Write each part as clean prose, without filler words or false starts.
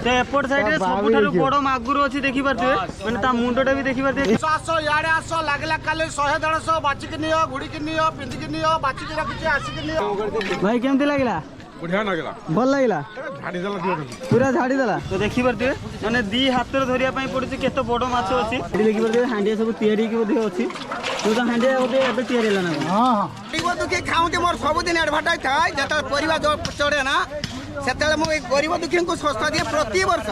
तो एपट साइड रे सबुठारु बड़ मागुर अछि देखि पारते माने ता मुंडटा भी देखि पारते 700 याडे 800 लागला काले 100 150 बाची के नियो गुडी के नियो पिंदी के नियो बाची के रखि आसी के नियो भाई केमती लागला बढ़िया लागला भल लागला झाड़ी देला दियो पूरा झाड़ी देला तो देखि पारते माने दी हाथ रे धरिया पई पड़ुछि केतो बड़ माछ अछि एठी देखि पारते हांडिया सब तयारी के बधे अछि तो ता हांडिया बधे एबे तयारी लाना हां हां गरीब दुखी खाऊं मोर सब दिन एडवर्टाइज थाय जता परिवार जो चढ़े ना सेतले मो गरीब दुखी को सस्ता दिए प्रति वर्ष।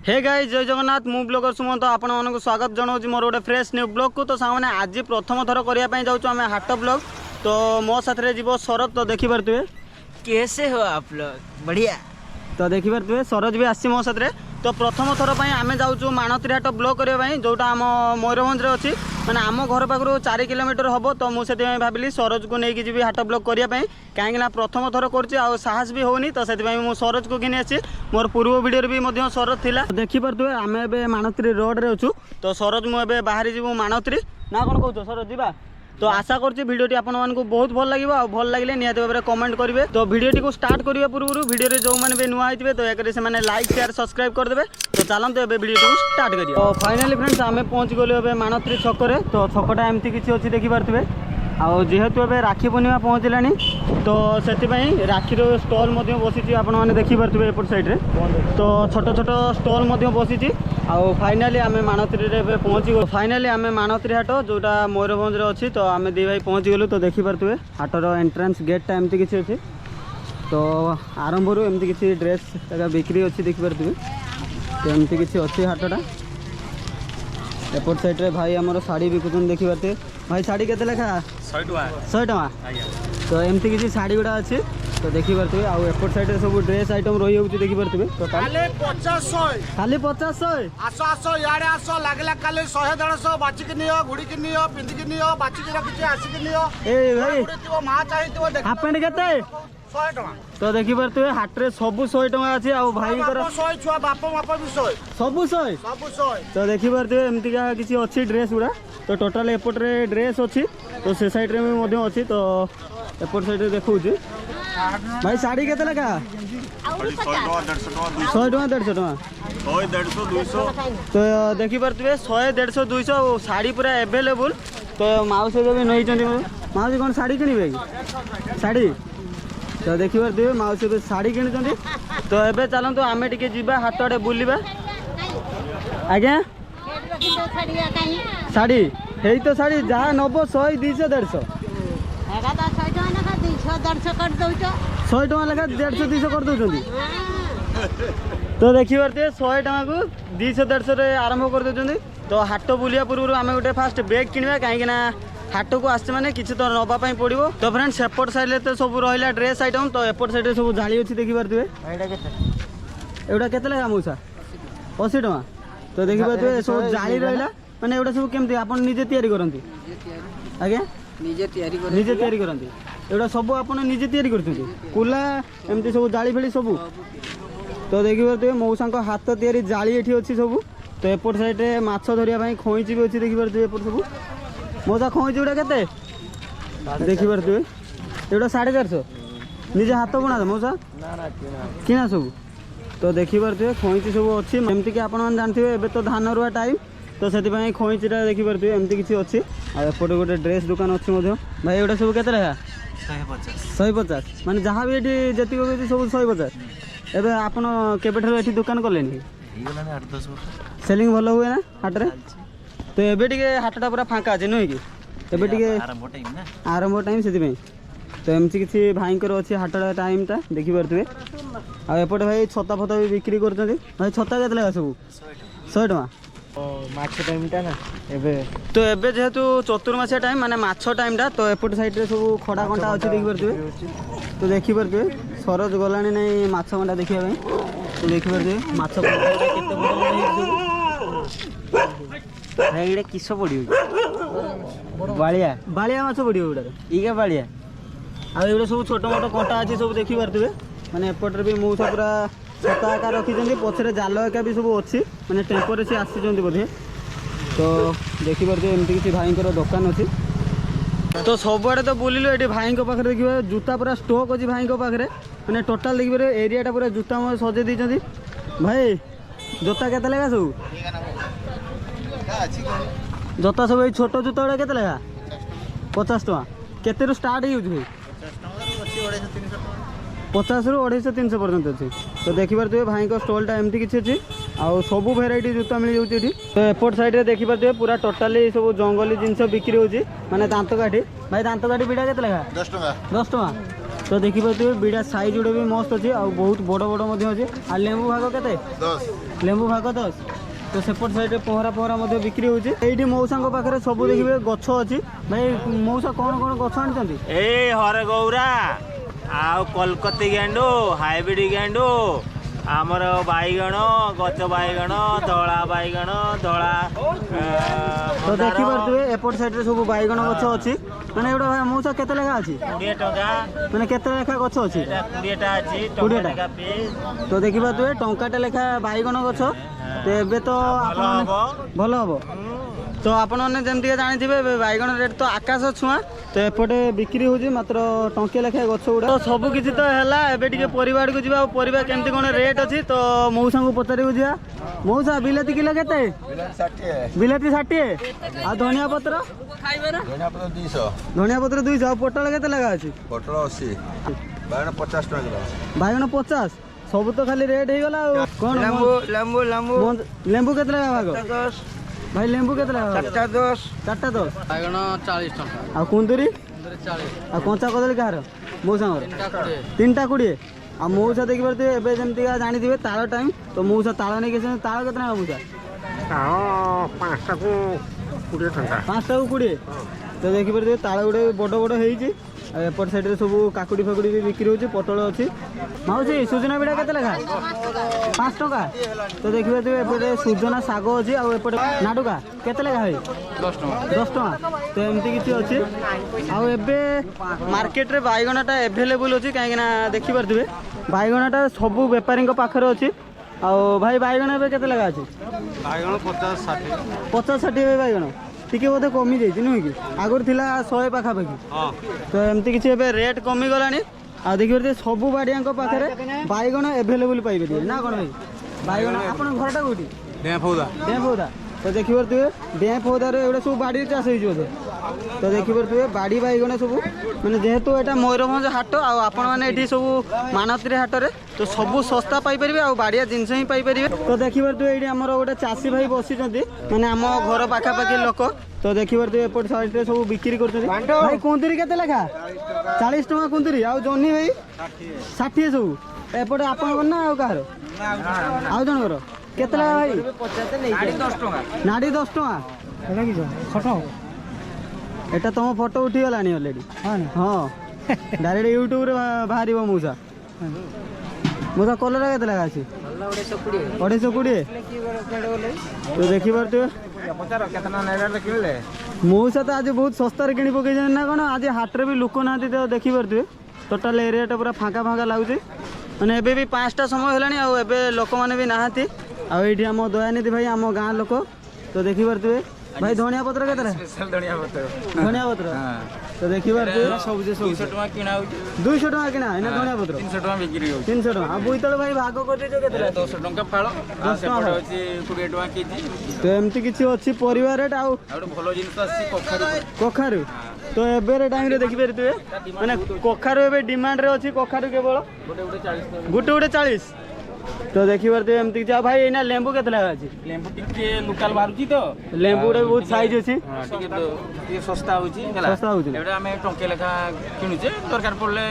हे गाइस जय जगन्नाथ मु ब्लॉगर सुमंत आपण मानक स्वागत जनाऊँ मोर गोटे फ्रेश न्यू ब्लॉग को तो सामने आज प्रथम थर करिया पई जाउछु आमे हाट ब्लॉग तो मो साथ रे जीवो शरद तो देखि पारतुए कैसे हो आप लोग बढ़िया तो देखि पारतुए सरोज भी आसी मो साथ रे तो प्रथम थर पई आमे जाउछु मानत्री हाट ब्लॉग करिया पई जोटा हम मयूरभंज रे अछि माने आम घर पाखरु 4 किलोमीटर हबो तो मु सेति भाबिली सरोज को नेकी जीवी हाट ब्लॉग करिया पई काहेकि ना प्रथम थर करछि आ साहस भी होनी तो सेति पई मु सरोज को घिनि आछि मोर पूर्व वीडियो रे भी मध्य सरोज थिला देखि पारतुए आमे एबे मानत्री रोड रे अछु तो सरोज मु एबे बाहरी जीवु मानत्री ना कोन कहउछो सरोज जीवा तो आशा करछि वीडियोटी आपन मानकु बहुत भल लागिबो आ भल लागले निहात भाबरे कमेंट करिवे तो वीडियोटी को स्टार्ट करिवे पूर्व वीडियो रे जो माने बे नुआ आइतबे तो एकरे से माने लाइक शेयर सब्सक्राइब कर देबे तो चलंतो एबे वीडियो को स्टार्ट करियो तो फाइनली फ्रेंड्स आमे पहुंच गेलो एबे मानत्री छक रे तो छकटा एमती किछि अछि देखि पारतबे आ जेहेतु एबे राखी पूर्णिमा पहुंचलानी तो सेति पई राखी रो स्टॉल मध्य बसिछि आपन माने देखि पारतबे एपट साइड रे तो छोट छोट स्टॉल मध्य बसिछि आ फाइनली आमे मानत्री रे एबे पहुंची गलो फाइनली आमे मानत्री हाट जोटा मयूरभंज रे अछि तो आमे दी भाई पहुंची गेलु तो देखि पारतबे हाटर एंट्रेंस गेट टा एमती किछि अछि तो आरंभ रो एमती किछि ड्रेस तका बिक्री अछि देखि पारतबे तो एमती किछि अछि हाटटा एपट साइड रे भाई हमर साड़ी बिकुछन देखि पारते भाई साड़ी केते लेखा 100 टका 100 टका तो एमती किछि साड़ी गुडा अछि तो देखि पारतबे आ एपट साइड रे सब ड्रेस आइटम रहि होउछि देखि पारतबे तो काले 50 100 खाली 50 100 800 याडे 800 लागला काले 100 150 बाची के नियो गुडी के नियो पिंदी के नियो बाची के रखि आसी के नियो ए भाई गुडी मा चाहितो देख हाफ पैंट केते 100 टका तो देखि पारतबे हाट रे सब 100 टका अछि आ भाई कर 100 छुआ बाप माप भी 100 सब 100 सब 100 तो देखि पारतबे एमती का किछि अछि ड्रेस गुडा तो टोटल एपट रे ड्रेस अछि तो से साइड रे मध्य अछि तो एपट साइड रे देखौछि भाई साड़ी केते लगा 100 टका 100 टका 150 टका 100 150 200 तो देखि पारतबे 100 150 200 साड़ी पूरा अवेलेबल तो माउसी भी नहीं चंदी माउसी कौन साड़ी किनिबे साड़ी तो देखि पारतबे माउसी भी साड़ी किनि चंदी तो एबे चलंतो आमे टिके जिबा हाट आडे बुलिबा आज्ञा साड़ी हेई तो साड़ी जहाँ नब 100 200 150 100 टका लगा 150 200 कर दउचंदी तो देखि पारते 100 टका को 200 150 रे आरंभ कर दउचंदी तो हाट बुलिया पूर्व आमे गोटे फास्ट बैग किनबा काहे कि ना हाट को आसे माने किछि तो नबा पई पड़िबो तो फ्रेंड्स सेपट साइड ले तो सब रहिला ड्रेस आइटम तो एपट साइड सब जाली अछि देखि पारतबे एटा केते एटा केते लगा मौसा 80 टका तो देखि पारतबे सब जाली रहिला माने एटा सब केमती आपण निजे तयारी करंती आगे निजे तयारी करंती एटा सब आपण निजे तयारी करथुंती कुला एमती सब जाली फेली सब तो देखि पारतबे मौसा को हाथ तयारी जाली एठी अछि सब तो एपट साइड रे माछ धरिया पई खोइची भी अछि देखि पारतबे एपट सब मौसा खोइची उडा केते देखि पारतबे एटा 450 निजे हाथ बुना मौसा ना किना सब तो देखि पारतबे खोइची सब अछि एमती कि आपण मान जानथिबे एबे तो धान रुआ टाइम तो सेति पई खोइचीटा देखि पारतबे एमती किछि अछि आ एपटे गोटे ड्रेस दुकान अछि मध्य भाई एटा सब केते रहा 150 माने जहाँ भी एठी जति को सब 150 एबे आपण केबेठर एठी दुकान करलेनी हेगलाने 8-10 वर्ष सेलिंग भलो हुए ना हाट रे तो एबे टिके हाटटा पूरा फांका अछि नय कि एबे टिके आरंभ टाइम सेति पई तो एमती किछि भाईकर अछि हाटटा टाइम ता देखि पारतबे आ एपटे भाई छता फता भी बिक्री करतथि भाई छता केते लगा सब 100 टका माछ टाइम टा ना एबे तो एबे जेहेतु चतुर्मासिया टाइम माने माछ टाइम टा तो एपट साइड रे सब खड़ा कंटा अछि देखि पारतबे तो देखि पारतबे सरोज गलानी नै माछ कंटा देखिया भाई तो देखि पारतबे माछ कंटा केते बड़ नै एडे किसो पडियो बालिया बालिया माछ पडियो उडा इगा बालिया आ एडे सब छोटो मोटो कंटा अछि सब देखि पारतबे माने एपट रे भी मौसा पूरा छता आकार रखी पछरे जाल एका भी सब अच्छी मैंने टेम्पोरे से आसी बोधे तो देखी पारे एमती किसी भाई दुकान अच्छी तो सबुआड़े तो बुलिलु ये भाई पाखे देखिए जूता पूरा स्टॉक अच्छी भाई पाखे मैंने टोटाल देखिए एरियाटा पूरा जूता सजे भाई जोता केते लेगा सब जोता सब छोट जूता गुड़ा केते लेगा 50 टका केते स्टार्ट हो 50 ରୁ 250 300 पर्यंत अच्छी तो देखिपे भाई को स्टॉलटा एमती किसी अच्छी आउ सब भेराइटी जूता मिल जाऊँगी तो एपट साइड देखिपे पूरा टोटाली सब जंगली जिनस बिक्री होची माने दांत काठी भाई दांत काठी बिड़ा केते लेखा 10 टका 10 टका तो देखिपे बिड़ा साइज गुड़ा भी मस्त अच्छी आ बहुत बड़ बड़ अच्छी आ लेंबू भाग केते 10 लेंबू भाग 10 तो सेपट साइड पहरा पहरा बिक्री होती मौसा पाखे सब देखिए गछ अच्छी भाई मौसा कौन कौन गछ आनी ए हरगौरा आउ कलकती गेंडू हाइब्रिड गेंडू आमर बैगण गच बैगण धला बैगण धला तो देखिपे एपट साइड सब बैगण गछ अच्छी मैंने एटा मौसा केते लेखा अच्छी 20 टका मैंने केते लेखा गछ अच्छी 20 टा अछि 20 टा। टका पीस तो देखिपे टंकाटे लेखा बैगण गछ तो एबे तो भल हम तो आपण मैंने जमी जानी बैगण रेट तो आकाश छुआ तो एपटे बिक्री होची मात्र टंके लेखाए गछ गुड़ा तो सब किसी तो है एबे परिवार को जीवा परिवार केमती कौन रेट अच्छी तो मौसा को पचार जा मौसा बिलाती किलो केते बिलाती 60 आ धनिया पत्र 200 धनिया पत्र 200 पोटल केते लगा अछि पटल 80 बायण 50 टका किलो बैगण 50 सब तो खाली रेट हो गला कौन लेंबू लेंबू लेंबू केते लगा भाग भाई लेंबू केते लगा 10 4टा 10 बैगण 40 टका आ कुंदुरी 40 आ कंचा कदली कहार मौसा 3टा 20 आ मौसा देखि परते एबे जेमती जानिथिबे ताଳ टाइम तो मौसा ताଳ नै के ताळ केते ना मौसा ताळ 5टा को 20 टका 5टा को 20 तो देखि परते ताळ गुडे बड़ बड़ हेइची एपट साइड रे सब काकुड़ी फाकुड़ी भी बिक्री होची पटल अच्छी माउसी सुजना बिड़ा केते लेखा 5 टका तो देखिबे तो एपटे सुजना साग अच्छी आ एपटे नाडुका केते लेखा है 10 टका 10 टका तो एमती किसी अच्छी आउ एबे मार्केट रे बैगणटा अवेलेबल अच्छी कहीं ना देखि परथिबे बैगणटा सब व्यापारी पाखरे अच्छी आउ भाई बैगण एबे केते लेखा अछि बायण 50 60 50 60 बैगण टिके बोधे कमी जाइए नुह कि आगुरी थिला 100 पाखापाखि तो एमती किसी एबे रेट कमी गलानी आ देखिए सबू बाड़िया पाखे बैगण एभेलेबुल पाइबे ना कौन भाई बैगण आप घरटा कौटी डेफौदा तो देखिपे डेँ पौधार एगुड़ा सब बाड़ी चाष होते तो देखिपे बाड़ी बैगण सब मैंने जेहेतु यहाँ मयूरभंज हाट आपने सब मानत्री हाट रे तो सब सस्ता पाइपर आ बाड़िया जिनस ही पाइपर तो देखिपे ये आमर गोटे चाषी भाई बसी मैंने आम घर पाखापाखि लोक तो देखिपे एपट साइड सब बिक्री कर भाई कुंदरी केते लेखा 40 टका कुंदरी आ जह्नी भाई 60 सब एपटे आपण ना कहार आउ जनकर केते लेखा भाई नाड़ी 10 टका एटा तुम फोटो उठी गलानी ऑलरेडी हाँ डायरेक्ट यूट्यूब रे बाहर मौसा मौसा कलर केते लगा अछि 220 तो देखि परते मौसा तो आज बहुत सस्ता किणी पकई ना कौन आज हाट रे भी लोक ना तो देखि परते टोटाल एरियाटा पूरा फाँका फाँका लगुच मैंने एबे भी 5टा समय हेलानी आ एबे लोक माने भी नाहांती आ एठी हम दयानिधि भाई आम गाँ लोक तो देखि परते भाई धनिया पत्र केते स्पेशल धनिया पत्र तो देखि परते सब जे 200 टका किना होची 200 टका किना है ना धनिया पत्र 300 टका बिक्री होची 300 टका आ बोईतल भाई भाग कर जो केते 200 टका फाळ 10 टका होची 20 टका केजी तो एमती किछि अछि परिवार रेट आ आउट भलो जिंस आसी कखारु तो एबे टाइम रे देखि परते माने कखारु एबे डिमांड रे अछि कखारु केवल गोटे 40 तो देखि परते एमती जा भाई एना लेंबू केते लगा अछि लेंबू टिके लोकल बारुची तो लेंबू रे बहुत साइज अछि टिके सस्ता होची हला सस्ता होची एबे हमें टंके लेखा किनुचे दरकार पड़ले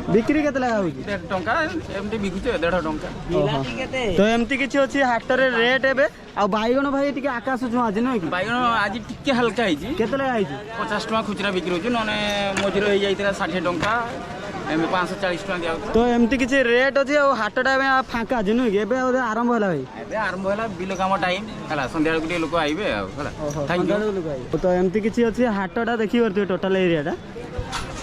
बिक्री केते लगा होची 1.5 टका एमटी बिकुचे 1.5 टका तो एमती किछि अछि हाट रे रेट एबे आ बैगण भाई टिके आकाश छुआ अछि नै कि बैगण आज टिके हल्का हिची केते लगा हिची 50 टका खुचरा बिक्री होची नने मझिरो हो जाइतरा 60 टका एमे 540 टका दिया तो एमती किछि रेट अछि आ हाटटा में फांका अछि नै कि एबे आरंभ होला भाई एबे आरंभ होला बिलो काम टाइम हला संध्या गुटे लोक आइबे हला थैंक यू तो एमती किछि अछि हाटटा देखि परते टोटल एरियाटा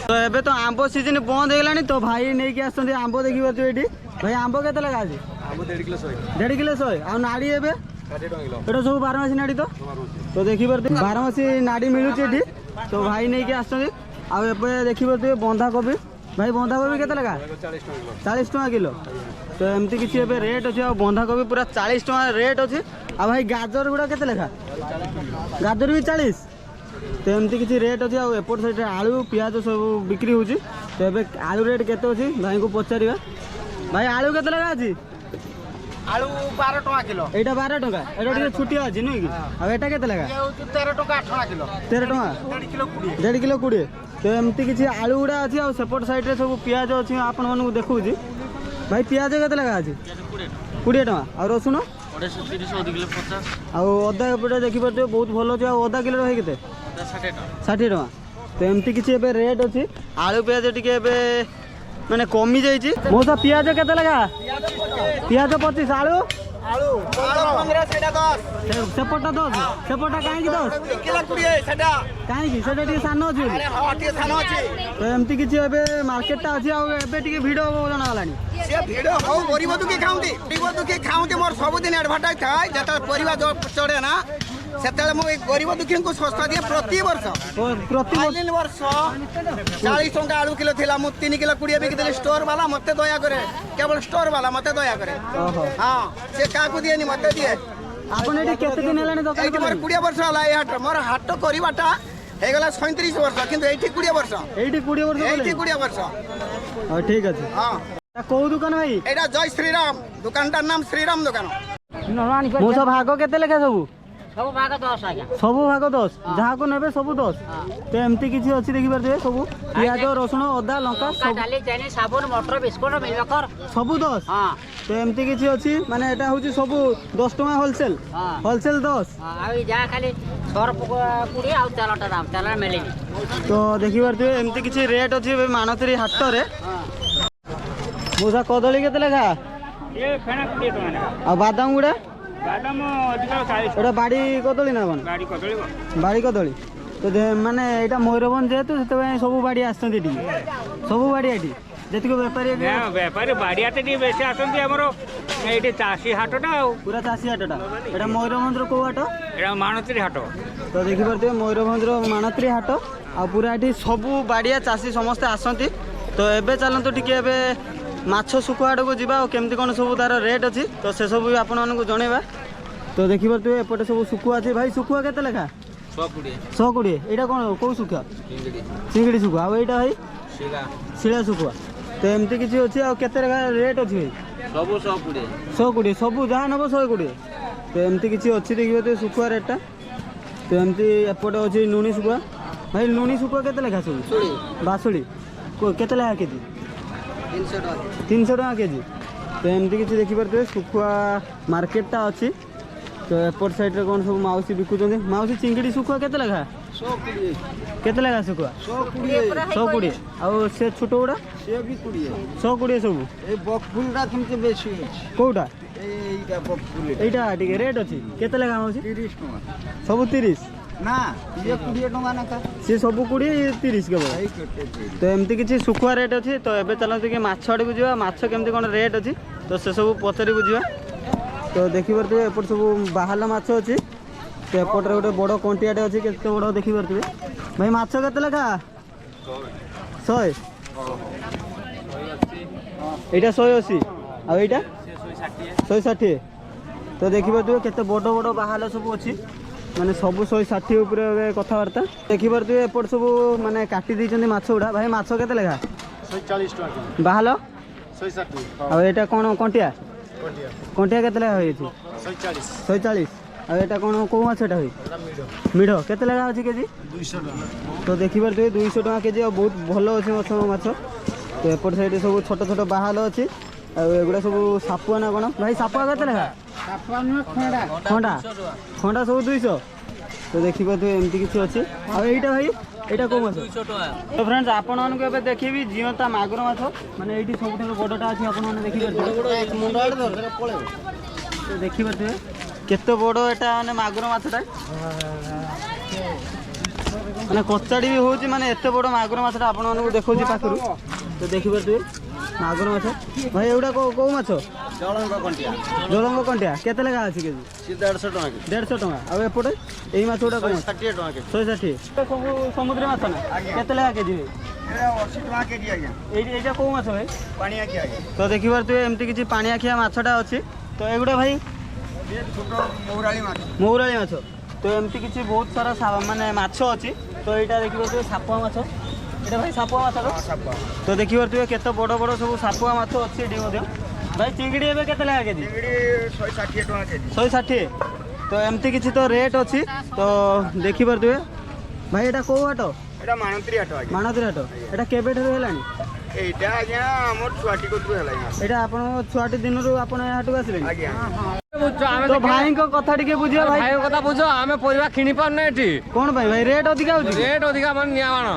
तो एबे तो आंबो सीजन बंद हेलानी तो भाई नै कि आछन आंबो देखि परते एठी भाई आंबो केते लगा अछि आबो 1.5 किलो 100 1.5 किलो 100 आ नाड़ी एबे 60 टका किलो एटा सब 12 मासी नाड़ी तो देखि परते 12 मासी नाड़ी मिलुची एठी तो भाई नै कि आछन आ एबे देखि परते बंधा कोबी भाई बंधाकोबी केते लगा 40 टका किलो तो एमती किसी एबे रेट अछि आ बंधाकोबी पूरा 40 टका रेट अछि आ भाई गाजर गुड़ा केते लगा गाजर भी 40 तो एमती किसी रेट अछि आ एपोर्ट साइड आलू प्याज सब बिक्री होछि तो एबे आलू रेट केते अछि भाई को पचारिबा भाई आलू केते लगा अछि आलू 12 टका किलो एटा 12 टका एटा टिके छुटिया अछि नुई कि आ एटा केते लगा 13 टका 8 टका किलो 13 टका 1.5 किलो 20 1.5 किलो 20 तो एमती किसी आलू गुड़ा अच्छी आ सेपट साइड रे सब पियाज अच्छी आपण मानू देखू भाई पियाज केते लगा अछि 20 टका आ रसुन 130 आ अदा एपटे देखि पारते बहुत भलो छै आ अदा किलो रही केते 60 टका तो एमती किसी एबे रेट अछि आलू पियाज टिके एबे माने कमी जाई छी मोसा पियाज केते लगा पियाज 25 आलू आलू 15 सेटा 10 सेपटा 10 सेपटा काहे की 10 किलो 20 सेटा काहे की सेटा टिके सानो अछि अरे हां टिके सानो अछि तो एमती किसी एबे मार्केट टा अछि आ एबे टिके भिड हो जना हलानी से भिडियो हो गरीब दुखी खाऊंती मोर सबुदिन एडभार्टाइज थाए जत परिवा जो चढ़े ना सेतले मो गरीब दुखी को सस्ता दिए प्रति वर्ष प्रति आइलिन वर्ष 40 टका आलू किलो थिला मु 3 किलो 20 बिक देली स्टोर वाला मते दया करे केवल स्टोर वाला मते दया करे ओहो हां से काकू दिए नि मते दिए आपण एटी केते दिन हेलानी एठी दुकान मोर 20 वर्ष होला ए हाट मोर हाट करिबाटा हे गला 37 वर्ष किंतु एठी 20 वर्ष एटी 20 वर्ष एठी 20 वर्ष हां ठीक अछि हां को दुकान भाई एटा जय श्रीराम दुकानटार नाम श्रीराम दुकान मो सब भाग केते लेखा सब सब भाग 10 आज्ञा सबु भाग 10 जहा को नेबे सबु 10 तो एमती किछि अछि देखि परते सबु प्याज रसुन अदा लंका सब डाली चैनी साबुन मटर बिस्कुट मिलकर सबु 10 हां तो एमती किछि अछि माने एटा होछि सबु 10 टका होलसेल हाँ। होलसेल 10 आ जा खाली सरप कुड़ी आ तेलटा दाम तेल मिलेनी तो देखि परते एमती किछि रेट अछि मानतरी हाट रे हां मोसा कदली केते लेखा ये फेना 20 टका ना आ बादाम गुडा बादाम अधिक 40 एटा बाड़ी कदली ना कोन गाड़ी कदली बाड़ी कदली तो माने एटा मयूरभंज जेतु सेते सब बाड़ी आछथि टी सब बाड़ी एटी जेतिको व्यापारी ना व्यापारी बाड़ियाते टी बेसी आसंती हमरो एठी चासी हाटटा पूरा चासी हाटटा एटा मयूरभंज रो को हाट एटा मानत्री हाट तो देखि परते मयूरभंज रो मानत्री हाट आ पूरा एटी सबु बाड़िया चासी समस्त आसंती तो एबे चलंतु टिके एबे माछ सुखुआ आड़ को जीवा केमती कौन सब तार रेट अच्छी तो से सब भी आपण मानक जनइबा तो देखि परते एपटे सब सुखुआ अछि भाई सुखुआ केते लेखा 120 एटा कोन को सुखुआ चिंगड़ी सुखुआ आ एटा भाई शिला सुखुआ तो एमती किछि अछि आ केते लेखा रेट अछि भाई सब 120 सब जहा नबो 120 तो एमती किछि अछि देखि परते सुखुआ रेटटा तो एमती एपटे अछि नुनी सुखुआ भाई नुनी सुखुआ केते लेखा सब बासुड़ी को केते लेखा केजी 300 टका केजी तो एमती किसी देखी पारे सुखुआ मार्केटा अच्छी तो एपट साइड रे कौन सब माउसी बिकुचंदी माउसी चिंगड़ी सुखुआ केते लगा 120 केते लगा सुखुआ 120 आ से छोट गुड़ा से भी 120 सब ए बकफुलटा तुमके बेसी कोटा एइटा बकफुल एटा टिके रेट अछि केते लगा माउसी 30 टका सब 30 ना ये 20 टका ना का से सब 20 30 केवल तो एमती किसी सुखुआ रेट अच्छी तो एबे चलते कि माछ आड़ को जीवा माछ केमती कौन रेट अच्छी तो से सब पचारि को जीवा तो देखि परते एपट सब बाहाला माछ अच्छी तो एपट रे गोटे बड़ कंटियाटे अच्छी केते बड़ देखि परते भाई माछ केते लेखा 100 एटा 180 आ एटा 160 तो देखि परते केते बड़ बड़ बाहाला सब अच्छी माने सब 160 ऊपर कथबार्ता देखि परते एपट सब माने काटी दैछन्ती माछ गुडा भाई माछ केते लेखा 140 टका बाहालो 160 आ एटा कोन कंटिया कंटिया केते लेखा होई अछि 140 आ एटा कोन को माछ एटा होई मिडो केते लेखा अछि केजी 200 टका तो देखि परते 200 टका केजी आ बहुत भलो अछि माछ तो एपट साइड सब छोट छोट बाहालो अछि आ एगुडा सब सापुआ ना कोन भाई सापुआ केते लेखा साफा न खंडा खंडा खंडा सब 200 तो देखि परते एमती किछि अछि आ एटा भाई एटा को माछ 200 टका तो फ्रेंड्स आपण मानको एबे देखिबी जियंता मागुर माछ माने एठी सबठारो बडटा अछि आपण माने देखि परते मुंडा आड़ धर पळे तो देखि परते केते बडो एटा माने मागुर माछटा माने कचाडी भी होउची माने एते बडो मागुर माछटा आपण मानको देखौची पाखरु तो देखि परते मागुर माछ भाई एउडा को माछ जलंग कंटिया केते लगा अछि केजी 150 टका 150 टका आ एपटे एई माछ उडा को 60 टका 160 सब समुद्र माछ ना केते लगा केजी 80 टका केजी आज्ञा এইটা কোউ মাছ ভাই पानी आखि आज्ञा তো ଦେଖିପାରୁଥିବେ ଏମିତି କିଛି ପାଣି ଆଖିଆ ମାଛଟା ଅଛି ତ ଏଗୁଡ଼ା ଭାଇ ये छोटो मौराली माछ ମହୁରାଳି ମାଛ ତ ଏମିତି କିଛି ବହୁତ ସାରା ମାନେ ମାଛ ଅଛି ତ ଏଇଟା ଦେଖିପାରୁଥିବେ ସାପୁଆ ମାଛ ଏଇଟା ଭାଇ ସାପୁଆ ମାଛର सापा ତ ଦେଖିପାରୁଥିବେ କେତେ ବଡ଼ ବଡ଼ ସବୁ ସାପୁଆ ମାଛ ଅଛି ଏଠି ମଧ୍ୟ ଭାଇ ଚିଙ୍ଗିଡ଼ି ଏବେ କେତେ ଲେଖା କେଜି चिंगड़ी 160 टका केजी 160 ତ ଏମିତି କିଛି ତ ରେଟ୍ ଅଛି ତ ଦେଖିପାରୁଥିବେ ଭାଇ ଏଇଟା କୋଉ ହାଟ एटा मानंत्री हाट आज्ञा ମାଣତିରି ହାଟ ଏଇଟା କେବେଠାରୁ ହେଲାଣି एटा आज्ञा हमर छुआटी कोतु हेला ଏଇଟା ଆପଣଙ୍କ ଛୁଆଟି ଦିନରୁ ଆପଣ ଏ ହାଟକୁ ଆସିଲେଣି आज्ञा ତ ଭାଇଙ୍କ କଥା ଟିକେ ବୁଝିବା ଭାଇ ଭାଇ କଥା ବୁଝ ଆମେ ପରିବା କିଣି ପାରୁନେ ଏଠି କଣ ପାଇଁ ଭାଇ ରେଟ୍ ଅଧିକା ହଉଛି ରେଟ୍ ଅଧିକା ମାନେ ନିଆବାଣ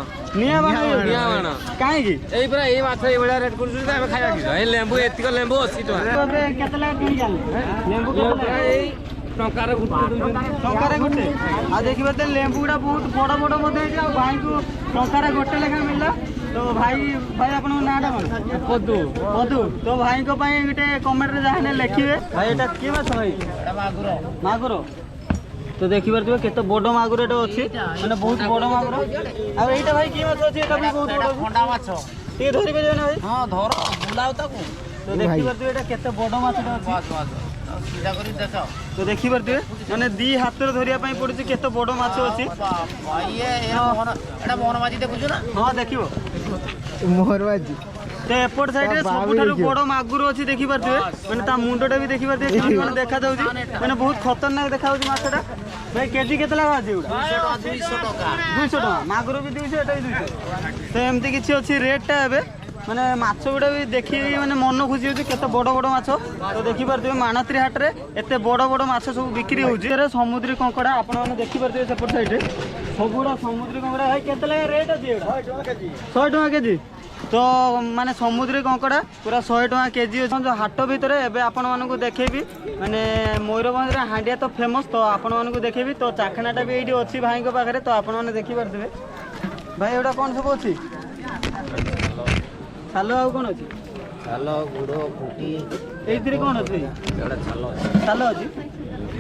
ନିଆଁ ବାଣ ନିଆବାଣ କାହିଁକି ଏଇ ପୁରା ଏଇ ମାଛ ଏଇଭଳିଆ ରେଟ୍ କରୁଛନ୍ତି ଆମେ ଖାଇବା କି ଏଇ ଲେମ୍ବୁ ଏତିକ ଲେମ୍ବୁ 80 ଟଙ୍କା ଏବେ କେତେ ଲେଖା କିଣିକି ଆଣିଲେ ଲେମ୍ବୁ କେତେ ଲେଖା? ଏଇ ଟଙ୍କାରେ ଗୋଟେ ଟଙ୍କାରେ ଗୋଟେ ଆଉ ଦେଖିପାରୁଥିବେ ଲେମ୍ବୁ ଗୁଡ଼ା ବହୁତ ବଡ଼ ବଡ଼ ମଧ୍ୟ ହେଇଛି ଆଉ ଭାଇଙ୍କୁ ଟଙ୍କାରେ ଗୋଟେ ଲେଖା ମିଳିଲା ତ ଭାଇ ଆପଣଙ୍କ ନାଁଟା କ'ଣ ପଦୁ ମଧୁ ତ ଭାଇଙ୍କ ପାଇଁ ଗୋଟେ କମେଣ୍ଟରେ ଯାହା ହେଲେ ଲେଖିବେ ଭାଇ ଏଇଟା କି ମାଛ ଭାଇ ମାଗୁର ତ ଦେଖିପାରୁଥିବେ କେତେ ବଡ଼ ମାଗୁର ଏଟା ଅଛି ମାନେ ବହୁତ ବଡ଼ ମାଗୁର ଆଉ ଏଇଟା ଭାଇ କି ମାଛ ଅଛି ଏଟା ବି ବହୁତ ବଡ଼ ଖଣ୍ଡା ମାଛ ଟିକେ ଧରି ପାରିବେ ନା ଭାଇ ହଁ ଧର ବୁଲାଉ ତାକୁ ତ ଦେଖିପାରୁଥିବେ ଏଟା କେତେ ବଡ଼ ମାଛଟା ଅଛି ସିଧା କରି ଦେଖ ତ ଦେଖିପାରୁଥିବେ ମାନେ ଦି ହାତରେ ଧରିବା ପାଇଁ ପଡୁଛି କେତେ ବଡ଼ ମାଛ ଅଛି ଏଟା ମୋହନ ମାଝି ଦେଖୁଛୁ ନା ହଁ ଦେଖିବ मोहरबाजी ତ ଏପଟ ସାଇଡରେ ସବୁଠାରୁ ବଡ଼ ମାଗୁର ଅଛି ଦେଖିପାରୁଥିବେ ମାନେ ତା ମୁଣ୍ଡଟା ବି ଦେଖିପାରୁଥିବେ କେମିତି କ'ଣ ଦେଖାଯାଉଛି ମାନେ ବହୁତ ଖତରନାକ ଦେଖାଯାଉଛି ମାଛଟା ଭାଇ କେଜି କେତେ ଲେଖା ଅଛି ଏଗୁଡ଼ା 200 ଟଙ୍କା 200 ଟଙ୍କା ମାଗୁର ବି 200 ଏଟା ବି 200 ତ ଏମିତି କିଛି ଅଛି ରେଟ୍ଟା ଏବେ ମାନେ ମାଛ ଗୁଡ଼ା ବି ଦେଖିକି ମାନେ ମନ ଖୁସି ହେଉଛି କେତେ ବଡ଼ ବଡ଼ ମାଛ ତ ଦେଖିପାରୁଥିବେ ମାଣତ୍ରୀ ହାଟରେ ଏତେ ବଡ଼ ବଡ଼ ମାଛ ସବୁ ବିକ୍ରି ହେଉଛି ସମୁଦ୍ରୀ କଙ୍କଡ଼ା ଆପଣମାନେ ଦେଖିପାରୁଥିବେ ସେପଟ ସାଇଡ଼ରେ ସବୁଗୁଡ଼ା ସମୁଦ୍ରୀ କଙ୍କଡ଼ା ଭାଇ କେତେ ଲେଖା ରେଟ୍ ଅଛି ଏଗୁଡ଼ା 100 ଟଙ୍କା କେଜି ତ ମାନେ ସମୁଦ୍ରୀ କଙ୍କଡ଼ା ପୁରା 100 ଟଙ୍କା କେଜି ଅଛି ଯେଉଁ ହାଟ ଭିତରେ ଏବେ ଆପଣମାନଙ୍କୁ ଦେଖେଇବି ମାନେ ମୟୂରଭଞ୍ଜରେ ହାଣ୍ଡିଆ ତ ଫେମସ୍ ତ ଆପଣମାନଙ୍କୁ ଦେଖେଇବି ତ ଚାଖଣାଟା ବି ଏଇଠି ଅଛି ଭାଇଙ୍କ ପାଖରେ ତ ଆପଣମାନେ ଦେଖିପାରୁଥିବେ ଭାଇ ଏଗୁଡ଼ା କ'ଣ ସବୁ ଅଛି ଛାଲ ଆଉ କ'ଣ ଅଛି ଚାଲ ଗୁଡ଼ ପୁଟି ଏଇଥିରେ କ'ଣ ଅଛି ଏଗୁଡ଼ା ଚାଲ ଛାଲ ଅଛି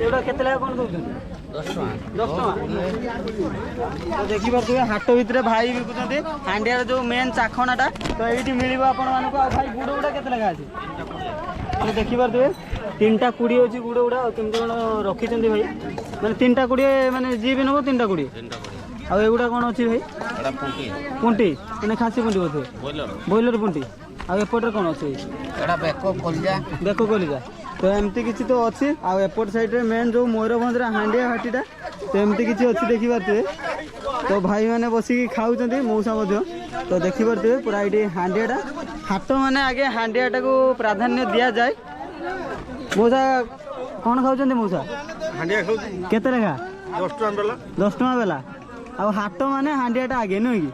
ଏଗୁଡ଼ା କେତେ ଲେଖା କ'ଣ ଦେଉଛନ୍ତି 10 ଟଙ୍କା 10 ଟଙ୍କା ତ ଦେଖିପାରୁଥିବେ ହାଟ ଭିତରେ ଭାଇ ବିକୁଛନ୍ତି ହାଣ୍ଡିଆର ଯେଉଁ ମେନ୍ ଚାଖଣାଟା ତ ଏଇଠି ମିଳିବ ଆପଣମାନଙ୍କୁ ଆଉ ଭାଇ ଗୁଡ଼ ଗୁଡ଼ା କେତେ ଲେଖା ଅଛି ତ ଦେଖିପାରୁଥିବେ 3ଟା 20 ଅଛି ଗୁଡ଼ ଗୁଡ଼ା ଆଉ କେମିତି କ'ଣ ରଖିଛନ୍ତି ଭାଇ ମାନେ 3ଟା 20 ମାନେ ଯିଏ ବି ନେବ 3ଟା 20 ଆଉ ଏଗୁଡ଼ା କ'ଣ ଅଛି ଭାଇ ଏଟା ପୁଟି ପୁଣ୍ଟି ମାନେ ଖାସି ପୁଣ୍ଟି ବୋଧେ ବ୍ରଏଲର ପୁଣ୍ଟି ଆଉ ଏପଟରେ କ'ଣ ଅଛି ଏଟା ବେକ କଲିଜା ଦେଖ କଲିଜା ତ ଏମିତି କିଛି ତ ଅଛି ଆଉ ଏପଟ ସାଇଡ଼ରେ ମେନ୍ ଯେଉଁ ମୟୂରଭଞ୍ଜର ହାଣ୍ଡିଆ ହାଟିଟା ତ ଏମିତି କିଛି ଅଛି ଦେଖିପାରୁଥିବେ ତ ଭାଇମାନେ ବସିକି ଖାଉଛନ୍ତି ମଉସା ମଧ୍ୟ ତ ଦେଖିପାରୁଥିବେ ପୁରା ଏଇଠି ହାଣ୍ଡିଆଟା ହାଟ ମାନେ ଆଗେ ହାଣ୍ଡିଆଟାକୁ ପ୍ରାଧାନ୍ୟ ଦିଆଯାଏ ମଉସା କ'ଣ ଖାଉଛନ୍ତି ମଉସା ହାଣ୍ଡିଆ ଖାଉଛି କେତେ ଲେଖା 10 ଟଙ୍କା ବେଲା 10 ଟଙ୍କା ବେଲା ଆଉ ହାଟ ମାନେ ହାଣ୍ଡିଆଟା ଆଗେ ନୁହେଁ କି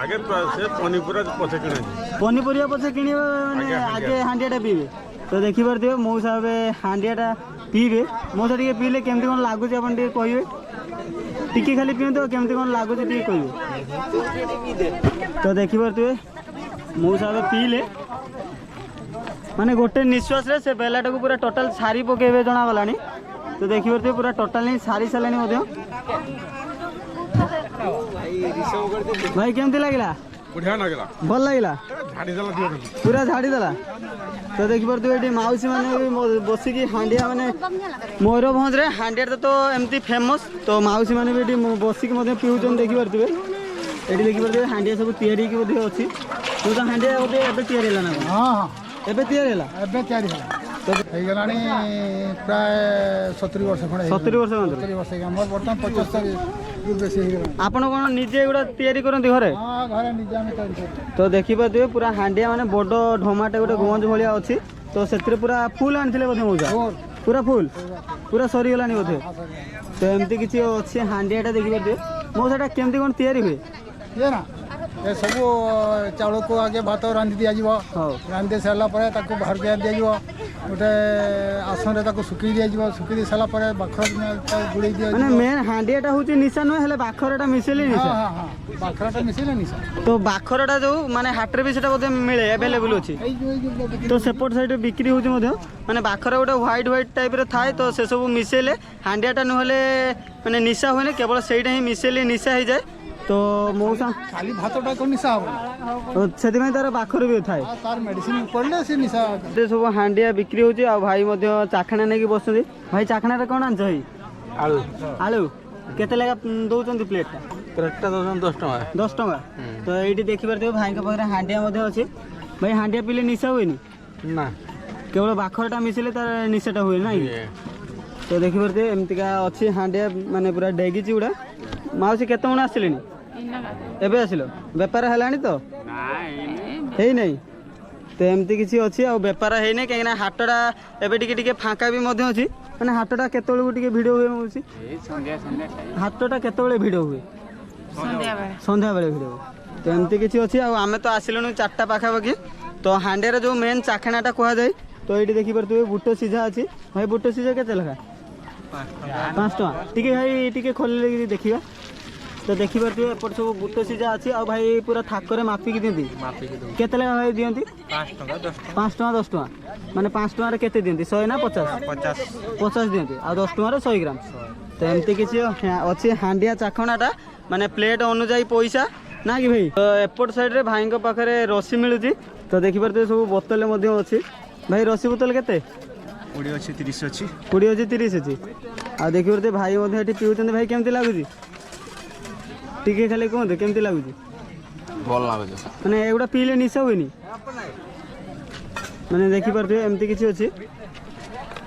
ଆଗେ ସେ ପନିପରିବା ପଛେ କିଣା ପନିପରିବା ପଛେ କିଣିବେ ମାନେ ଆଗେ ହାଣ୍ଡିଆଟା ପିଇବେ ତ ଦେଖିପାରୁଥିବେ ମଉସା ଏବେ ହାଣ୍ଡିଆଟା ପିଇବେ ମଉସା ଟିକେ ପିଇଲେ କେମିତି କ'ଣ ଲାଗୁଛି ଆପଣ ଟିକେ କହିବେ ଟିକେ ଖାଲି ପିଅନ୍ତୁ କେମିତି କ'ଣ ଲାଗୁଛି ଟିକେ କହିବେ ତ ଦେଖିପାରୁଥିବେ ମଉସା ଏବେ ପିଇଲେ ମାନେ ଗୋଟେ ନିଶ୍ୱାସରେ ସେ ବେଲାଟାକୁ ପୁରା ଟୋଟାଲ ସାରି ପକେଇବେ ଜଣାଗଲାଣି ତ ଦେଖିପାରୁଥିବେ ପୁରା ଟୋଟାଲ ହିଁ ସାରି ସାରିଲାଣି ମଧ୍ୟ ଭାଇ କେମିତି ଲାଗିଲା ବଢ଼ିଆ ଲାଗିଲା ଭଲ ଲାଗିଲା ଝାଡ଼ିଦେଲା ଦିଅ ପୁରା ଝାଡ଼ିଦେଲା ତ ଦେଖିପାରୁଥିବେ ଏଠି ମାଉସୀ ମାନେ ବି ବସିକି ହାଣ୍ଡିଆ ମାନେ ମୟୂରଭଞ୍ଜରେ ହାଣ୍ଡିଆଟା ତ ଏମିତି ଫେମସ୍ ତ ମାଉସୀ ମାନେ ବି ଏଠି ବସିକି ମଧ୍ୟ ପିଉଛନ୍ତି ଦେଖିପାରୁଥିବେ ଏଠି ଦେଖିପାରୁଥିବେ ହାଣ୍ଡିଆ ସବୁ ତିଆରି ହେଇକି ମଧ୍ୟ ଅଛି ତ ହାଣ୍ଡିଆ ବୋଧେ ଏବେ ତିଆରି ହେଲା ନା କ'ଣ ହଁ ହଁ ଏବେ ତିଆରି ହେଲା ଏବେ ତିଆରି ହେଲା ହେଇଗଲାଣି ପ୍ରାୟ 70 ବର୍ଷ ଖଣ୍ଡେ 70 ବର୍ଷ ଖଣ୍ଡେ 70 ବର୍ଷ ହେଇଗଲା ମୋର ବର୍ତ୍ତମାନ 75 ବେଶୀ ହେଇଗଲାଣି ଆପଣ କ'ଣ ନିଜେ ଏଗୁଡ଼ା ତିଆରି କରନ୍ତି ଘରେ ହଁ ଘରେ ନିଜେ ଆମେ ତିଆରି କରୁ ତ ଦେଖିପାରୁଥିବେ ପୁରା ହାଣ୍ଡିଆ ମାନେ ବଡ଼ ଢମାଟେ ଗୋଟେ ଗଞ୍ଜ ଭଳିଆ ଅଛି ତ ସେଥିରେ ପୁରା ଫୁଲ୍ ଆଣିଥିଲେ ବୋଧେ ମଉସା ପୁରା ଫୁଲ୍ ପୁରା ସରିଗଲାଣି ବୋଧେ ତ ଏମିତି କିଛି ଅଛି ହାଣ୍ଡିଆଟା ଦେଖିପାରୁଥିବେ ମଉସାଟା କେମିତି କ'ଣ ତିଆରି ହୁଏ ଇଏ ନା ଏ ସବୁ ଚାଉଳକୁ ଆଗେ ଭାତ ରାନ୍ଧି ଦିଆଯିବ ହଉ ରାନ୍ଧି ଦେଇ ସାରିଲା ପରେ ତାକୁ ବାହାର ଦିଆଯିବ ଗୋଟେ ଆସନରେ ତାକୁ ଶୁଖେଇ ଦିଆଯିବ ଶୁଖେଇ ଦେଇ ସାରିଲା ପରେ ବାଖର ଗୁଡ଼େଇ ଦିଆଯିବ ମାନେ ମେନ୍ ହାଣ୍ଡିଆଟା ହେଉଛି ନିଶା ନୁହେଁ ହେଲେ ବାଖରଟା ମିଶେଇଲେ ନିଶା ହଁ ହଁ ବାଖରଟା ମିଶେଇଲେ ନିଶା ତ ବାଖରଟା ଯେଉଁ ମାନେ ହାଟରେ ବି ସେଟା ବୋଧେ ମିଳେ ଆଭେଲେବୁଲ୍ ଅଛି ଏଇ ଯୋଉ ତ ସେପଟ ସାଇଡ଼ରେ ବିକ୍ରି ହେଉଛି ମଧ୍ୟ ମାନେ ବାଖର ଗୋଟେ ହ୍ୱାଇଟ୍ ଟାଇପ୍ର ଥାଏ ତ ସେସବୁ ମିଶେଇଲେ ହାଣ୍ଡିଆଟା ନହେଲେ ମାନେ ନିଶା ହୁଏନି କେବଳ ସେଇଟା ହିଁ ମିଶେଇଲେ ନିଶା ହେଇଯାଏ ତ तो मौसा ଖାଲି ଭାତଟାକୁ ନିଶା ହବ ସେଥିପାଇଁ ତାର ପାଖରେ ବି ଥାଏ ତାର ମେଡିସିନ ପଡ଼ିଲେ ସେ ନିଶା ଏତେ ସବୁ ହାଣ୍ଡିଆ ବିକ୍ରି ହେଉଛି ଆଉ ଭାଇ ମଧ୍ୟ ଚାଖଣା ନେଇକି ବସୁଛନ୍ତି ଭାଇ ଚାଖଣାରେ କ'ଣ ଆଣିଛ ଭାଇ ଆଳୁ ଆଳୁ କେତେ ଲେଖା ଦେଉଛନ୍ତି ପ୍ଲେଟ୍ଟା ପ୍ଲେଟ୍ଟା ଦେଉଛନ୍ତି 10 ଟଙ୍କା 10 ଟଙ୍କା ତ ଏଇଠି ଦେଖିପାରୁଥିବେ ଭାଇଙ୍କ ପାଖରେ ହାଣ୍ଡିଆ ମଧ୍ୟ ଅଛି ଭାଇ ହାଣ୍ଡିଆ ପିଇଲେ ନିଶା ହୁଏନି ନା କେବଳ ବାଖରଟା ମିଶିଲେ ତାର ନିଶାଟା ହୁଏ ନାଇଁ ତ ଦେଖିପାରୁଥିବେ ଏମିତିକା ଅଛି ହାଣ୍ଡିଆ ମାନେ ପୁରା ଡେଗିଛି ଗୁଡ଼ା ମାଉସୀ କେତେ ଜଣ ଆସିଲେଣି ଏବେ ଆସିଲ ବେପାର ହେଲାଣି ତ ହେଇନାହିଁ ତ ଏମିତି କିଛି ଅଛି ଆଉ ବେପାର ହେଇନାହିଁ କାହିଁକିନା ହାଟଟା ଏବେ ଟିକେ ଟିକେ ଫାଙ୍କା ବି ମଧ୍ୟ ଅଛି ମାନେ ହାଟଟା କେତେବେଳକୁ ଟିକେ ଭିଡ଼ ହୁଏ ମାଉସୀ ହାଟଟା କେତେବେଳେ ଭିଡ଼ ହୁଏ ସନ୍ଧ୍ୟାବେଳେ ଭିଡ଼ ହୁଏ ତ ଏମିତି କିଛି ଅଛି ଆଉ ଆମେ ତ ଆସିଲୁଣି 4ଟା ପାଖାପାଖି ତ ହାଣ୍ଡିଆର ଯେଉଁ ମେନ୍ ଚାଖଣାଟା କୁହାଯାଏ ତ ଏଇଠି ଦେଖିପାରୁଥିବେ ବୁଟ ସିଝା ଅଛି ଭାଇ ବୁଟ ସିଝା କେତେ ଲେଖା 5 ଟଙ୍କା ଟିକେ ଭାଇ ଟିକେ ଖୋଲିଲେ ଦେଖିବା ତ ଦେଖିପାରୁଥିବେ ଏପଟେ ସବୁ ବୁଟ ସିଝା ଅଛି ଆଉ ଭାଇ ପୁରା ଥାକରେ ମାପିକି ଦିଅନ୍ତି କେତେ ଲେଖା ଭାଇ ଦିଅନ୍ତି 5 ଟଙ୍କା 10 ଟଙ୍କା ମାନେ 5 ଟଙ୍କାରେ କେତେ ଦିଅନ୍ତି 100 ନା 50 ଦିଅନ୍ତି ଆଉ 10 ଟଙ୍କାରେ 100 ଗ୍ରାମ ତ ଏମିତି କିଛି ଅଛି ହାଣ୍ଡିଆ ଚାଖଣାଟା ମାନେ ପ୍ଲେଟ୍ ଅନୁଯାୟୀ ପଇସା ନା କି ଭାଇ ତ ଏପଟ ସାଇଡ଼ରେ ଭାଇଙ୍କ ପାଖରେ ରସି ମିଳୁଛି ତ ଦେଖିପାରୁଥିବେ ସବୁ ବୋତଲ ମଧ୍ୟ ଅଛି ଭାଇ ରସି ବୋତଲ କେତେ 20 ଅଛି 30 ଅଛି 20 ଅଛି 30 ଅଛି ଆଉ ଦେଖିପାରୁଥିବେ ଭାଇ ମଧ୍ୟ ଏଠି ପିଉଛନ୍ତି ଭାଇ କେମିତି ଲାଗୁଛି ଟିକେ ଖାଲି କୁହନ୍ତୁ କେମିତି ଲାଗୁଛି ଭଲ ଲାଗୁଛି ମାନେ ଏଗୁଡ଼ା ପିଇଲେ ନିଶା ହୁଏନି ମାନେ ଦେଖିପାରୁଥିବେ ଏମିତି କିଛି ଅଛି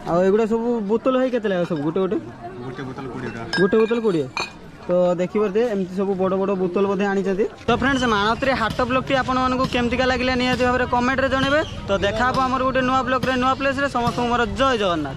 ଆଉ ଏଗୁଡ଼ା ସବୁ ବୋତଲ ଭାଇ କେତେ ଲାଗେ ସବୁ ଗୋଟେ ବୋତଲ 20 ତ ଦେଖିପାରୁଥିବେ ଏମିତି ସବୁ ବଡ଼ ବଡ଼ ବୋତଲ ମଧ୍ୟ ଆଣିଛନ୍ତି ତ ଫ୍ରେଣ୍ଡସ୍ ମାଣତ୍ରୀ ହାଟ ବ୍ଲଗ୍ଟି ଆପଣମାନଙ୍କୁ କେମିତିକା ଲାଗିଲା ନିହାତି ଭାବରେ କମେଣ୍ଟରେ ଜଣାଇବେ ତ ଦେଖା ହେବ ଆମର ଗୋଟେ ନୂଆ ବ୍ଲଗ୍ରେ ନୂଆ ପ୍ଲେସ୍ରେ ସମସ୍ତଙ୍କୁ ମୋର ଜୟ ଜଗନ୍ନାଥ।